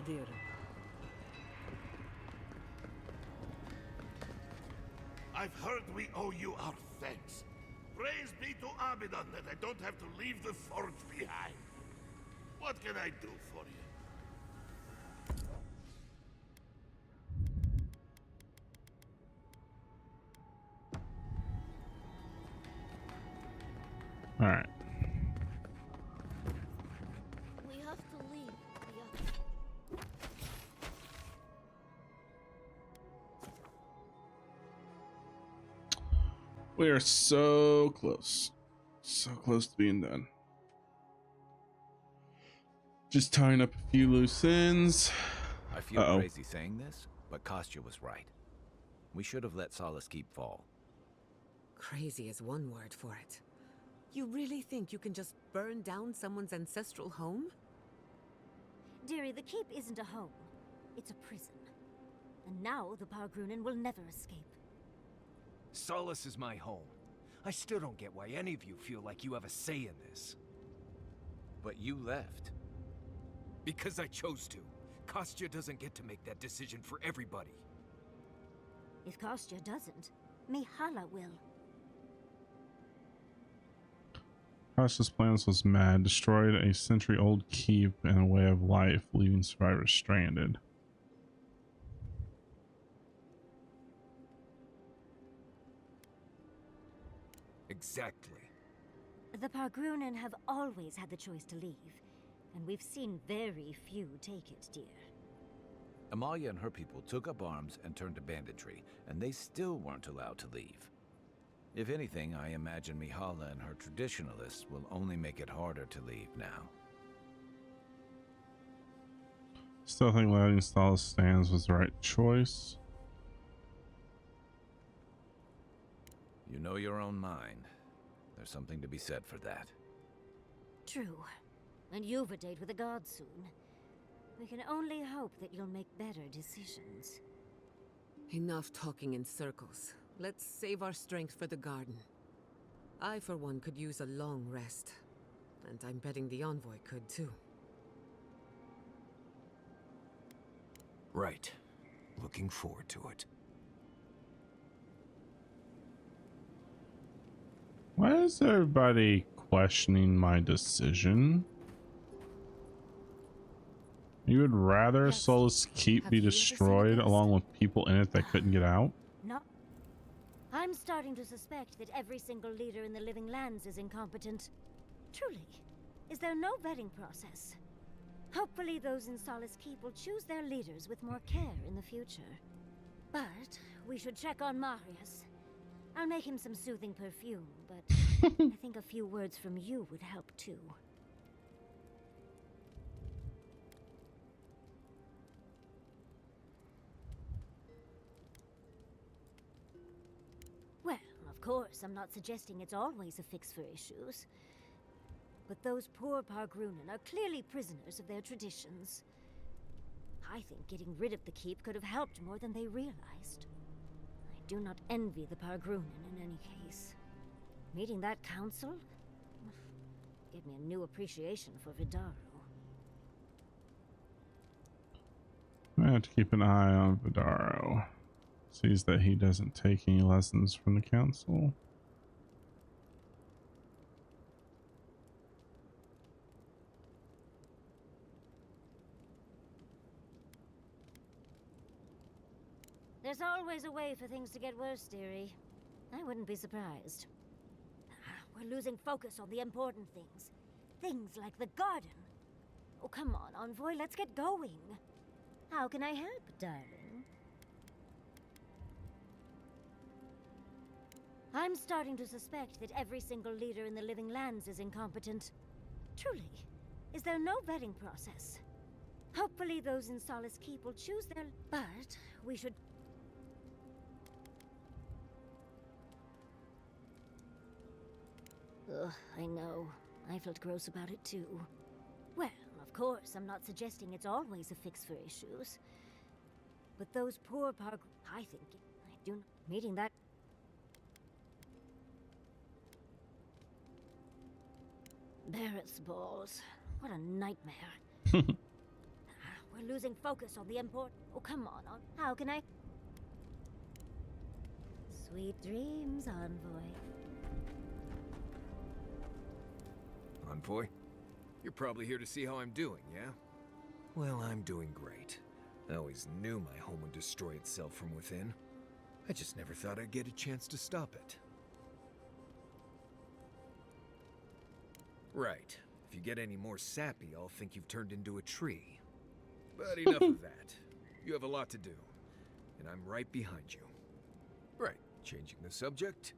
Adir. I've heard we owe you our thanks. Praise be to Abaddon that I don't have to leave the forge behind. What can I do for you? All right. We have to leave. We are so close. So close to being done. Just tying up a few loose ends. I feel crazy saying this, but Kostya was right. We should have let Solace Keep fall. Crazy is one word for it. You really think you can just burn down someone's ancestral home? Dearie, the keep isn't a home. It's a prison. And now the Pargrunen will never escape. Solace is my home. I still don't get why any of you feel like you have a say in this. But you left. Because I chose to. Kostya doesn't get to make that decision for everybody. If Kostya doesn't, Mihala will. Kostya's plans was mad. Destroyed a century-old keep and a way of life, leaving survivors stranded. Exactly. The Pargrunen have always had the choice to leave, and we've seen very few take it, dear. Amalia and her people took up arms and turned to banditry, and they still weren't allowed to leave. If anything, I imagine Mihala and her traditionalists will only make it harder to leave now. Still think letting Solace stands was the right choice. You know your own mind. There's something to be said for that. True. And you've a date with the gods soon. We can only hope that you'll make better decisions. Enough talking in circles. Let's save our strength for the garden. I, for one, could use a long rest. And I'm betting the envoy could, too. Right. Looking forward to it. Why is everybody questioning my decision? You would rather Yes. Solace Keep Have be you ever seen a destroyed ghost? along with people in it that couldn't get out? No. I'm starting to suspect that every single leader in the Living Lands is incompetent. Truly. Is there no vetting process? Hopefully those in Solace Keep will choose their leaders with more care in the future. But we should check on Marius. I'll make him some soothing perfume, but I think a few words from you would help too. Well, of course, I'm not suggesting it's always a fix for issues. But those poor Pargrunen are clearly prisoners of their traditions. I think getting rid of the keep could have helped more than they realized. I do not envy the Pargrunen in any case. Meeting that council gave me a new appreciation for Vidaro. I have to keep an eye on Vidaro. Sees that he doesn't take any lessons from the council. There's always a way for things to get worse, dearie. I wouldn't be surprised. We're losing focus on the important things. Things like the garden. Oh, come on, Envoy, let's get going. How can I help, darling? I'm starting to suspect that every single leader in the Living Lands is incompetent. Truly. Is there no vetting process? Hopefully those in Solace Keep will choose their... But we should... Ugh, I know. I felt gross about it too. Well, of course, I'm not suggesting it's always a fix for issues. But those poor I think... I do not... Meeting that... Barrett's balls. What a nightmare. We're losing focus on the import. Oh, come on. How can I? Sweet dreams, Envoy. Envoy? You're probably here to see how I'm doing, yeah? Well, I'm doing great. I always knew my home would destroy itself from within. I just never thought I'd get a chance to stop it. Right. If you get any more sappy, I'll think you've turned into a tree. But enough of that. You have a lot to do, and I'm right behind you. Right, changing the subject.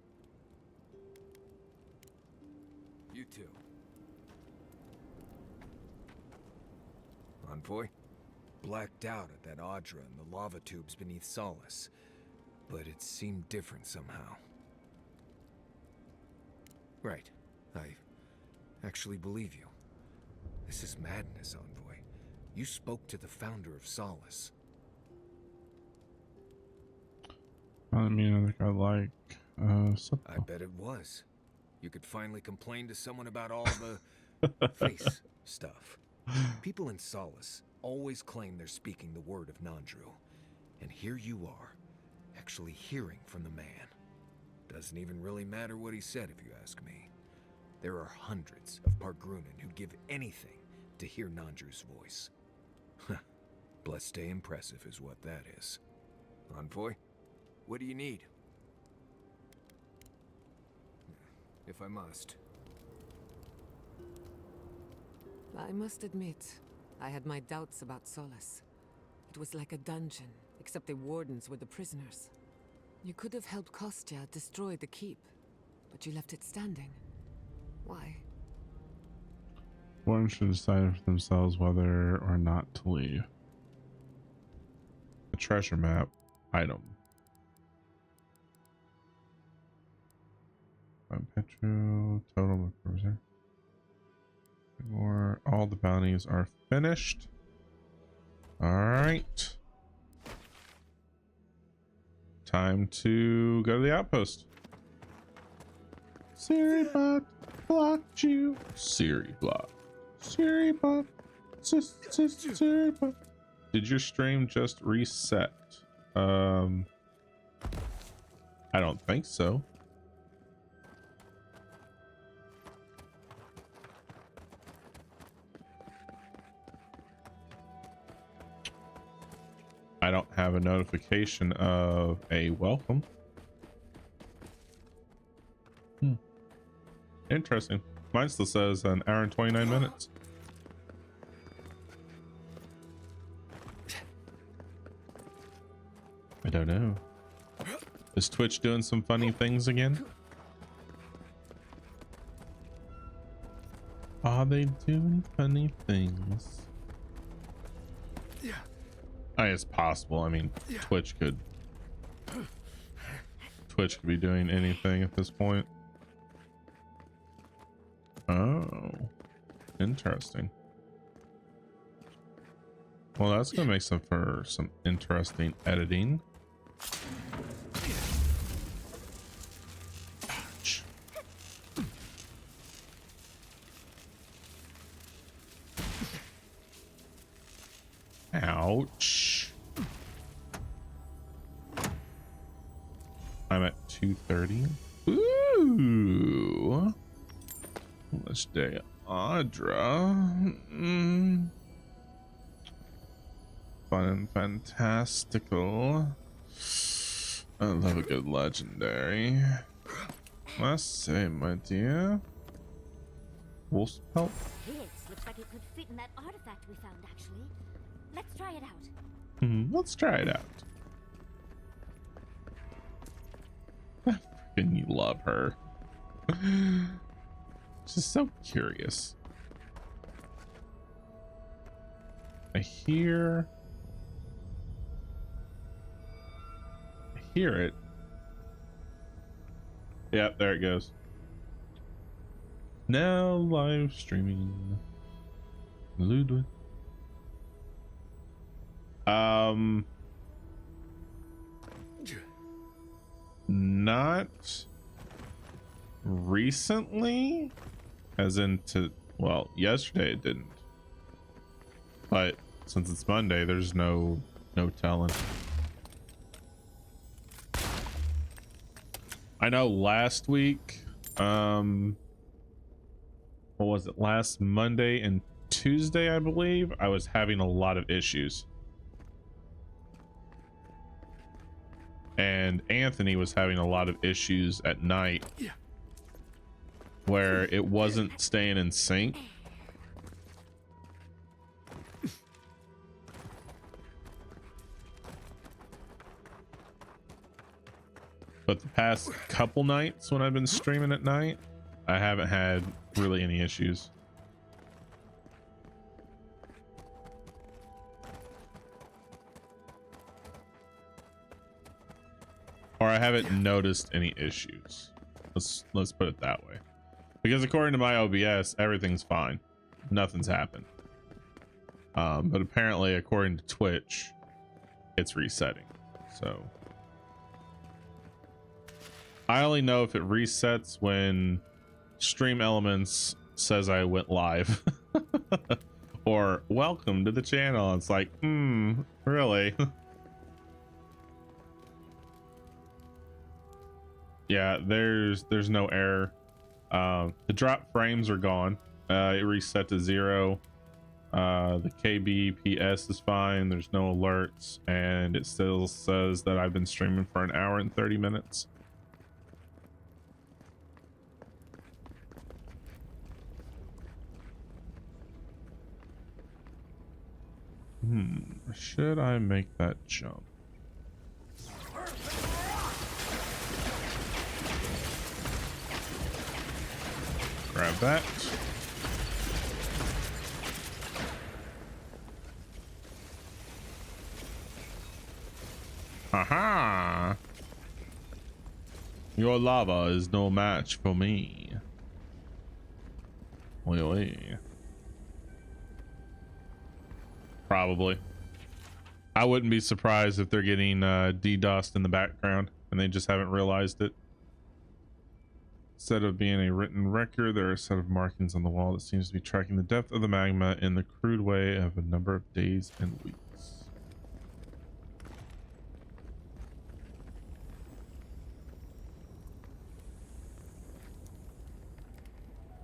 You too. Envoy? Blacked out at that Audra and the lava tubes beneath Solace, but it seemed different somehow. Right. I actually believe you. This is madness, Envoy. You spoke to the founder of Solace. I mean, I think I like I bet it was. You could finally complain to someone about all the face stuff. People in Solace always claim they're speaking the word of Nandru. And here you are, actually hearing from the man. Doesn't even really matter what he said if you ask me. There are hundreds of Pargrunen who'd give anything to hear Nandru's voice. Blessed stay impressive is what that is. Envoy, what do you need? If I must. I must admit, I had my doubts about Solace. It was like a dungeon, except the wardens were the prisoners. You could have helped Kostya destroy the keep, but you left it standing. Why? One should decide for themselves whether or not to leave. A treasure map item. Petro, total cruiser. Or all the bounties are finished. All right. Time to go to the outpost. Siribot blocked you. Siri block. Siribot. Siribot. Did your stream just reset? I don't think so. I don't have a notification of a welcome. Interesting. Mine still says an hour and 29 minutes. I don't know. Is Twitch doing some funny things again? Are they doing funny things? It's possible. I mean, Twitch could be doing anything at this point. Oh, interesting. Well, that's gonna make for some interesting editing. Ouch. Ouch. I'm at 230. Ooh. Let's day Audra. Fun and fantastical. I love a good legendary. Must say, my dear. Wolf's pelt. This looks like it could fit in that artifact we found, actually. Let's try it out. Let's try it out. Freaking you love her. Just so curious. I hear it. Yep, there it goes. Now live streaming. Ludwig. Not recently, as in well, yesterday it didn't, but since it's Monday, there's no telling. I know last week, what was it? Last Monday and Tuesday, I believe, I was having a lot of issues. And Anthony was having a lot of issues at night where it wasn't staying in sync. But the past couple nights when I've been streaming at night, I haven't had really any issues. Or I haven't noticed any issues. Let's put it that way. Because according to my OBS, everything's fine. Nothing's happened. But apparently, according to Twitch, it's resetting. So I only know if it resets when Stream Elements says I went live. Or welcome to the channel. It's like, really? Yeah, there's no error. The drop frames are gone. It reset to 0. The kbps is fine. There's no alerts, and it still says that I've been streaming for an hour and 30 minutes. Should I make that jump? Grab that. Haha! Your lava is no match for me. Really? Probably. I wouldn't be surprised if they're getting DDoSed in the background and they just haven't realized it. Instead of being a written record, there are a set of markings on the wall that seems to be tracking the depth of the magma in the crude way of a number of days and weeks.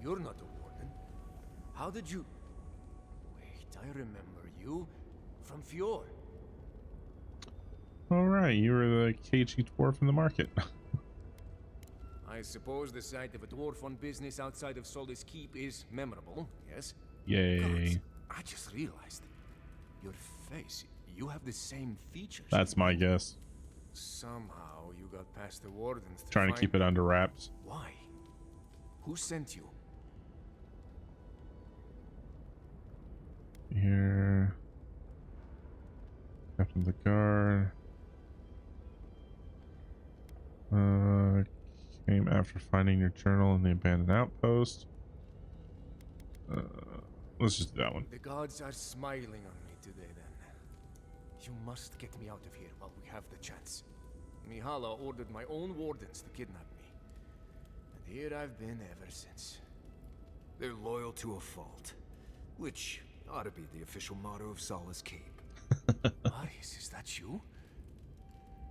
You're not a warden. How did you... Wait, I remember you. From Fjord. Alright, you were the cagey dwarf in the market. I suppose the sight of a dwarf on business outside of Solace Keep is memorable, yes? Yay. Gods, I just realized. Your face, you have the same features. That's my guess. Somehow you got past the wardens to Trying to keep it under wraps. Why? Who sent you? Here. Captain of the guard. Came after finding your journal in the abandoned outpost. Let's just do that one. The gods are smiling on me today then. You must get me out of here while we have the chance. Mihala ordered my own wardens to kidnap me. And here I've been ever since. They're loyal to a fault. Which ought to be the official motto of Solace Keep. Marius, is that you?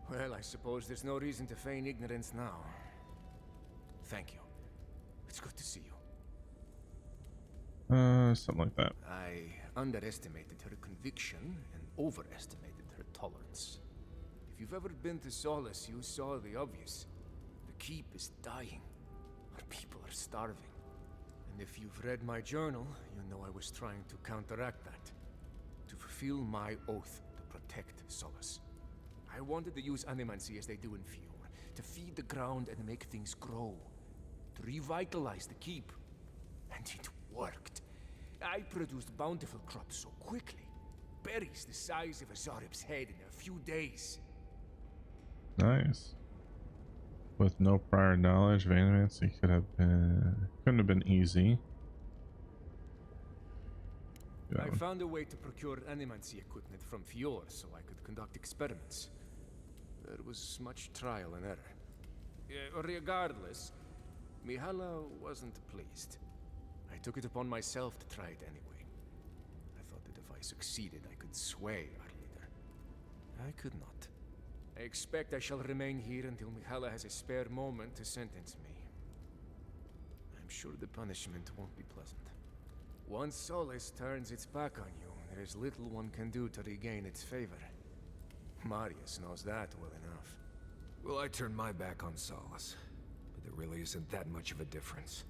Well, I suppose there's no reason to feign ignorance now. Thank you. It's good to see you. Something like that. I underestimated her conviction and overestimated her tolerance. If you've ever been to Solace, you saw the obvious. The keep is dying. Our people are starving. And if you've read my journal, you know I was trying to counteract that. To fulfill my oath to protect Solace. I wanted to use animancy as they do in Fjord, to feed the ground and make things grow. To revitalize the keep. And it worked. I produced bountiful crops so quickly. Berries the size of a Zarib's head in a few days. Nice. With no prior knowledge of animancy couldn't have been easy. I found a way to procure animancy equipment from Fjord so I could conduct experiments. There was much trial and error. Regardless, Mihala wasn't pleased. I took it upon myself to try it anyway. I thought that if I I succeeded, I could sway our leader. I could not. I expect I shall remain here until Mihala has a spare moment to sentence me. I'm sure the punishment won't be pleasant. Once Solace turns its back on you, there is little one can do to regain its favor. Marius knows that well enough. Well, I turned my back on Solace, but there really isn't that much of a difference.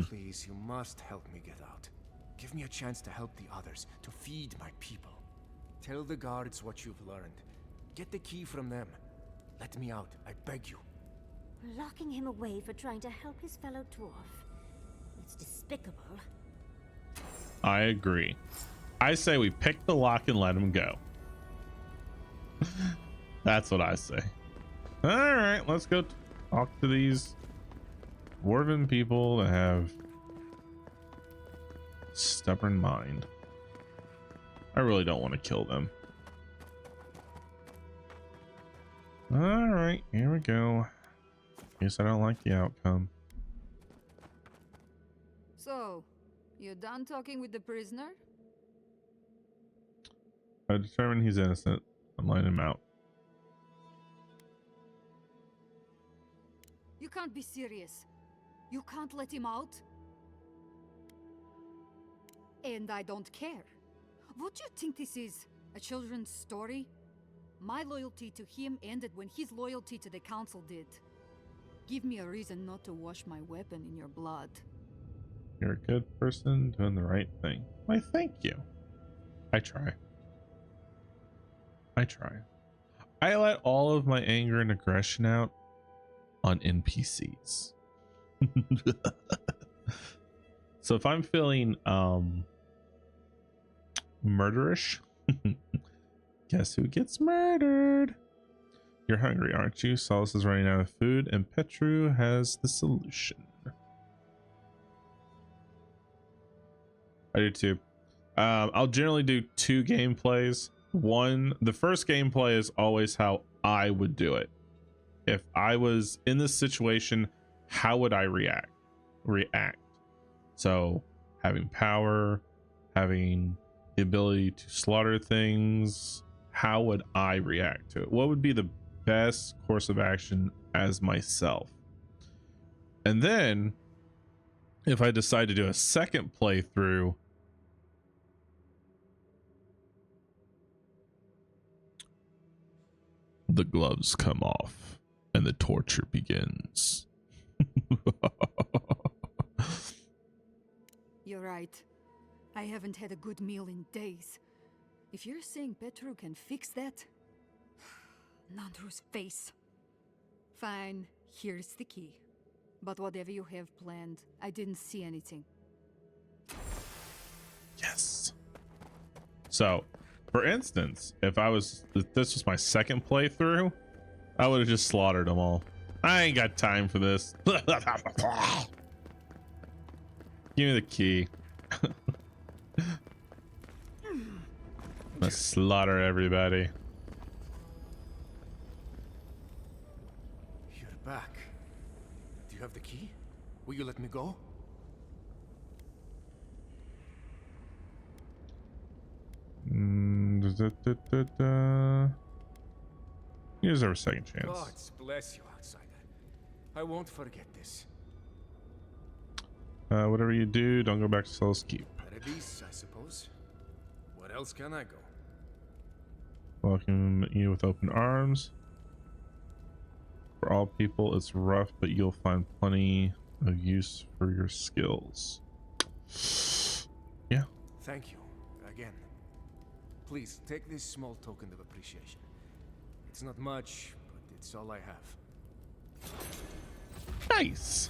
Please, you must help me get out. Give me a chance to help the others, to feed my people. Tell the guards what you've learned. Get the key from them. Let me out, I beg you. Locking him away for trying to help his fellow dwarf. It's despicable. I agree. I say we pick the lock and let him go. That's what I say. All right, let's go talk to these dwarven people that have stubborn mind. I really don't want to kill them. All right, here we go. Guess I don't like the outcome. So, you done talking with the prisoner? I determined he's innocent. I'm letting him out. You can't be serious. You can't let him out? And I don't care. What do you think this is? A children's story? My loyalty to him ended when his loyalty to the council did. Give me a reason not to wash my weapon in your blood. You're a good person doing the right thing. Why, thank you. I try. I let all of my anger and aggression out on NPCs. So if I'm feeling murderish, guess who gets murdered? You're hungry, aren't you? Solace is running out of food and Petru has the solution. I do too. I'll generally do 2 gameplays. The first gameplay is always how I would do it. If I was in this situation, how would I react? So having power, having the ability to slaughter things, how would I react to it? What would be the best course of action as myself? And then if I decide to do a second playthrough, the gloves come off and the torture begins. You're right. I haven't had a good meal in days. If you're saying Petru can fix that, Nandru's face. Fine, here's the key. But whatever you have planned, I didn't see anything. Yes. So, for instance, if this was my second playthrough, I would have just slaughtered them all. I ain't got time for this. Give me the key. Let's slaughter everybody. You're back. Do you have the key? Will you let me go? You deserve a second chance. Gods bless you, outsider. I won't forget this. Whatever you do, don't go back to Sol's Keep. Paradise, I suppose. Where else can I go? Welcome you with open arms. For all people, it's rough, but you'll find plenty of use for your skills. Yeah. Thank you, again. Please, take this small token of appreciation. It's not much, but it's all I have. Nice.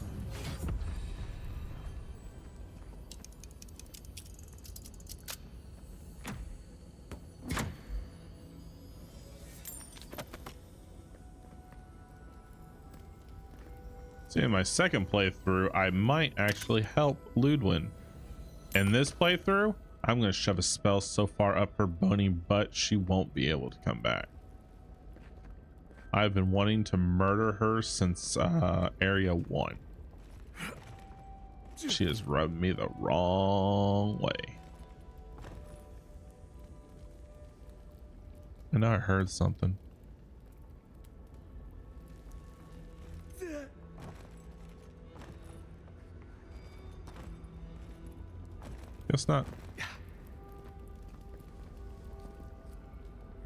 See, in my second playthrough, I might actually help Ludwin. In this playthrough, I'm going to shove a spell so far up her bony butt she won't be able to come back. I've been wanting to murder her since area 1. She has rubbed me the wrong way. I know I heard something. Guess not.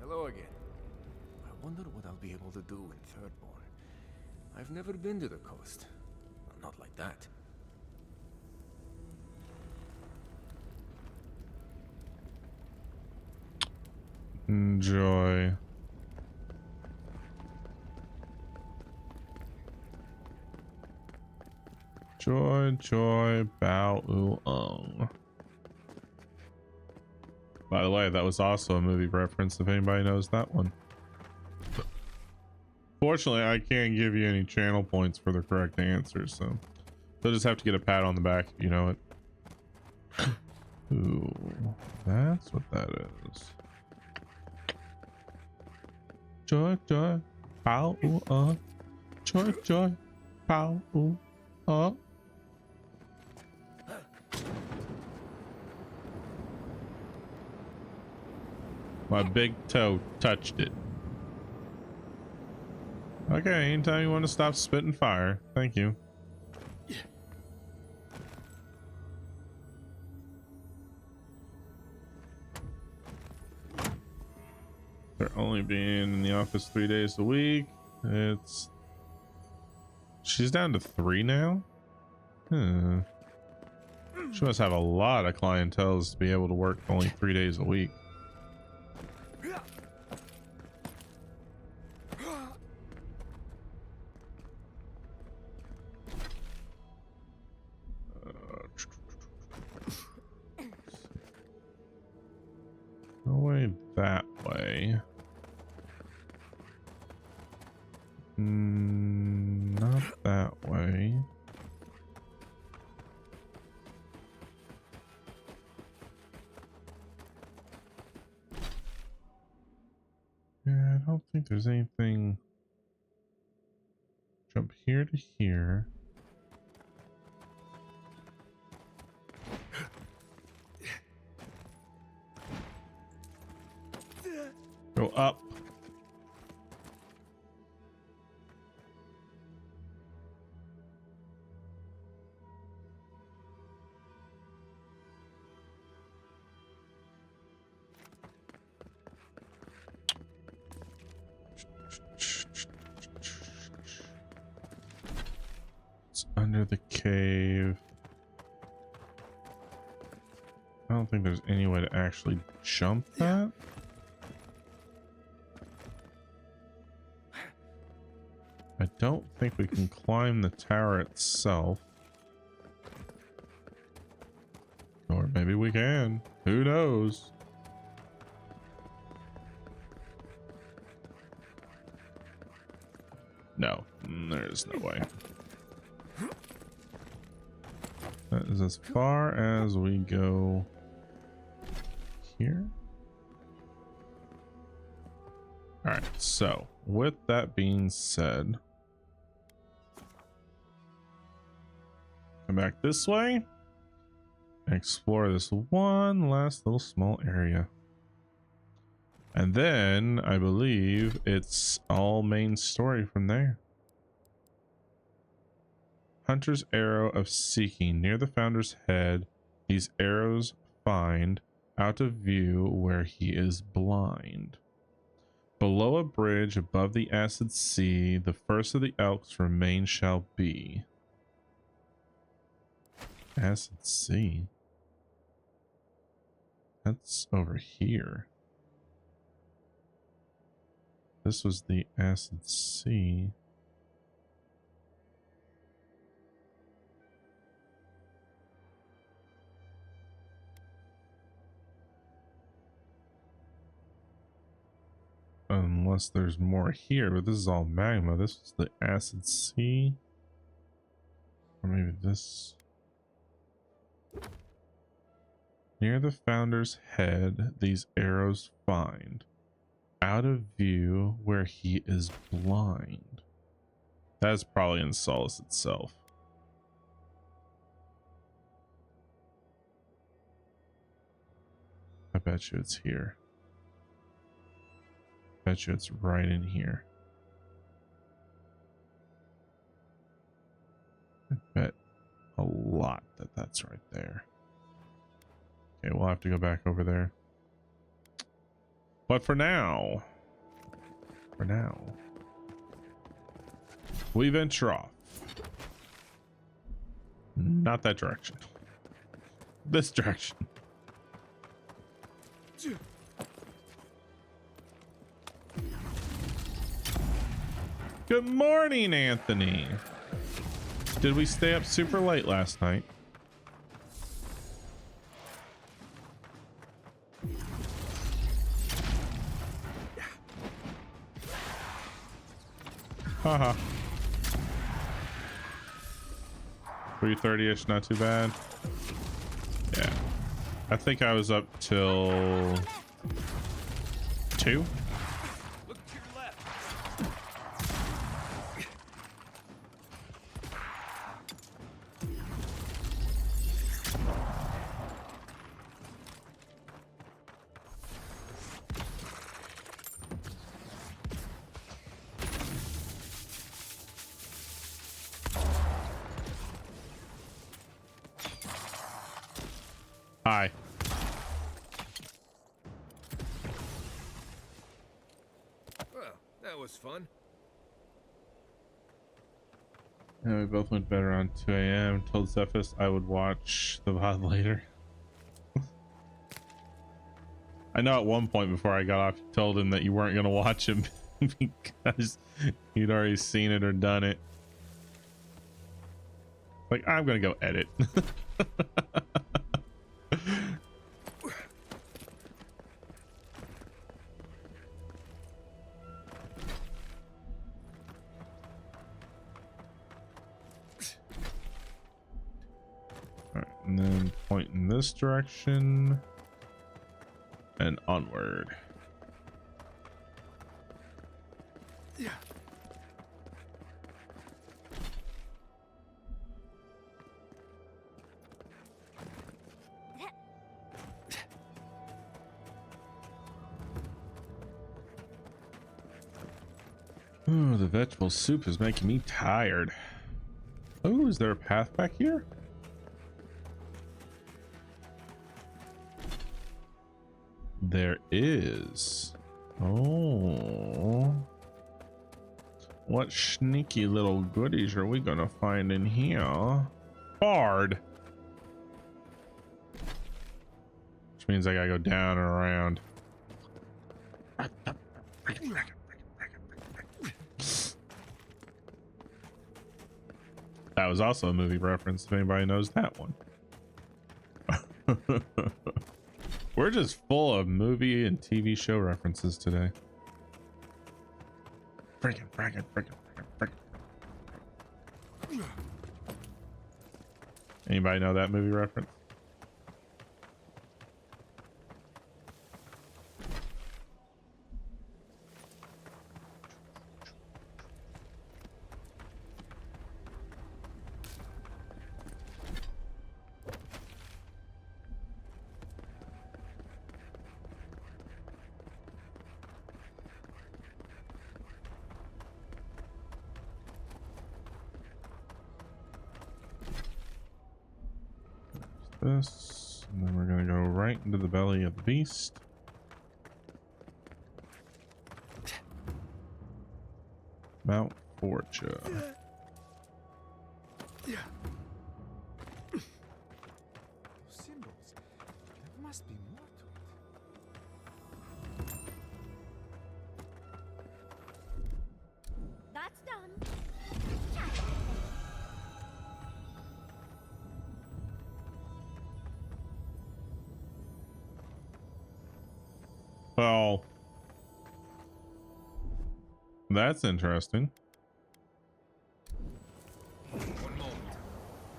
Hello again. I wonder what I'll be able to do in Thirdborn. I've never been to the coast. Well, not like that. Enjoy. Joy, bow, ooh. By the way, that was also a movie reference if anybody knows that one. Fortunately, I can't give you any channel points for the correct answer, so you'll just have to get a pat on the back if you know it. Ooh, that's what that is. Joy, bow, ooh, Joy, bow, ooh, My big toe touched it. Okay, anytime you want to stop spitting fire. Thank you. They're only being in the office 3 days a week. She's down to 3 now? She must have a lot of clientels to be able to work only 3 days a week. No way that way. Not that way. Yeah, I don't think there's anything. Jump here to here. Go up. It's under the cave. I don't think there's any way to actually jump that. I don't think we can climb the tower itself. Or maybe we can. Who knows? No, there's no way. That is as far as we go here. All right, so with that being said, come back this way and explore this one last little small area. And then I believe it's all main story from there. Hunter's Arrow of Seeking. Near the Founder's head, these arrows find out of view where he is blind. Below a bridge above the acid sea, the first of the elks remain shall be. Acid sea? That's over here. This was the acid sea. Unless there's more here, but this is all magma. This is the acid sea. Or maybe this. Near the Founder's head, these arrows find. Out of view where he is blind. That's probably in Solace itself. I bet you it's here. Bet you it's right in here. I bet a lot that that's right there. Okay, we'll have to go back over there. But for now, we venture off. Not that direction. This direction. Good morning, Anthony. Did we stay up super late last night? Haha. 3:30ish, not too bad. Yeah. I think I was up till 2. Look to your left. Hi. Well, that was fun. Yeah, we both went to bed around 2 a.m. Told Cephas I would watch the VOD later. I know at one point before I got off, you told him that you weren't going to watch him because you'd already seen it or done it. Like, I'm going to go edit. Alright, and then point in this direction and onward. Yeah. Ooh, the vegetable soup is making me tired. Oh, is there a path back here? There is. Oh. What sneaky little goodies are we gonna find in here? Bard. Which means I gotta go down and around. That was also a movie reference, if anybody knows that one. We're just full of movie and TV show references today. Frickin'. Anybody know that movie reference? This, and then we're gonna go right into the belly of the beast. Mount Fortune. Symbols. There must be more to it. That's done. Well, that's interesting. One moment.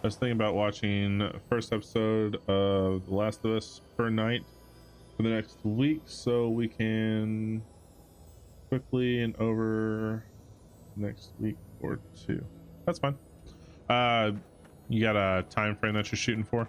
I was thinking about watching first episode of The Last of Us per night for the next week, so we can quickly and over next week or two. That's fine. You got a time frame that you're shooting for?